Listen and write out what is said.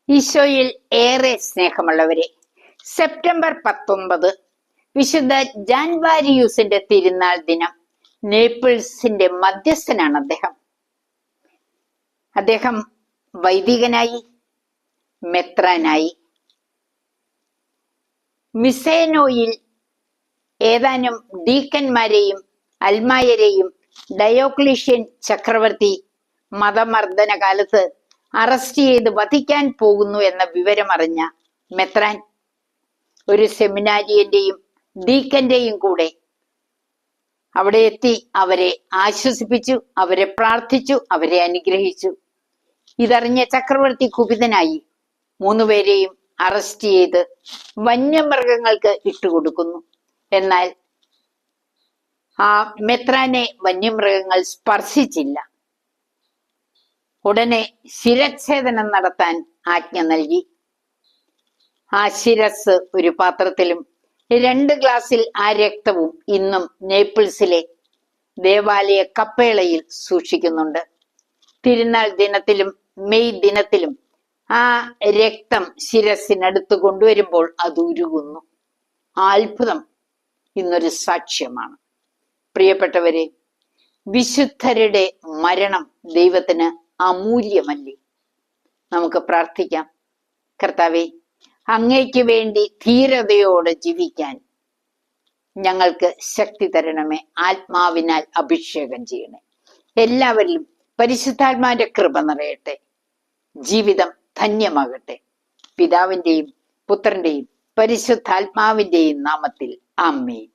ഈശോയിൽ ഏറെ സ്നേഹമുള്ളവരെ, സെപ്റ്റംബർ 19 വിശുദ്ധ ജാൻവാരിയൂസിന്റെ തിരുനാൾ ദിനം. നേപ്പിൾസിന്റെ മധ്യസ്ഥനാണ് അദ്ദേഹം വൈദികനായി, മെത്രാനായി. മിസേനോയിൽ ഏതാനും ഡീക്കന്മാരെയും അൽമായരെയും ഡയോക്ലീഷ്യൻ ചക്രവർത്തി മതമർദ്ദന കാലത്ത് അറസ്റ്റ് ചെയ്ത് വധിക്കാൻ പോകുന്നു എന്ന വിവരമറിഞ്ഞ മെത്രാൻ ഒരു സെമിനാരിയന്റെയും ഡീക്കന്റെയും കൂടെ അവിടെ എത്തി അവരെ ആശ്വസിപ്പിച്ചു, അവരെ പ്രാർത്ഥിച്ചു, അവരെ അനുഗ്രഹിച്ചു. ഇതറിഞ്ഞ ചക്രവർത്തി കുപിതനായി 3 പേരെയും അറസ്റ്റ് ചെയ്ത് വന്യമൃഗങ്ങൾക്ക് ഇട്ടുകൊടുക്കുന്നു. എന്നാൽ ആ മെത്രാനെ വന്യമൃഗങ്ങൾ സ്പർശിച്ചില്ല. ഉടനെ ശിരച്ഛേദനം നടത്താൻ ആജ്ഞ നൽകി. ആ ശിരസ് ഒരു പാത്രത്തിലും 2 ഗ്ലാസ്സിൽ ആ രക്തവും ഇന്നും നേപ്പിൾസിലെ ദേവാലയ കപ്പേളയിൽ സൂക്ഷിക്കുന്നുണ്ട്. തിരുനാൾ ദിനത്തിലും മെയ് ദിനത്തിലും ആ രക്തം ശിരസിനടുത്ത് കൊണ്ടുവരുമ്പോൾ അത് ഉരുകുന്നു. ആ അത്ഭുതം ഇന്നൊരു സാക്ഷ്യമാണ്. പ്രിയപ്പെട്ടവരെ, വിശുദ്ധരുടെ മരണം ദൈവത്തിന് അമൂല്യമല്ലേ? നമുക്ക് പ്രാർത്ഥിക്കാം. കർത്താവേ, അങ്ങയ്ക്ക് വേണ്ടി ധീരതയോടെ ജീവിക്കാൻ ഞങ്ങൾക്ക് ശക്തി തരണമേ. ആത്മാവിനാൽ അഭിഷേകം ചെയ്യണേ. എല്ലാവരിലും പരിശുദ്ധാത്മാവിന്റെ കൃപ നിറയട്ടെ. ജീവിതം ധന്യമാകട്ടെ. പിതാവിന്റെയും പുത്രന്റെയും പരിശുദ്ധാത്മാവിന്റെയും നാമത്തിൽ ആമേൻ.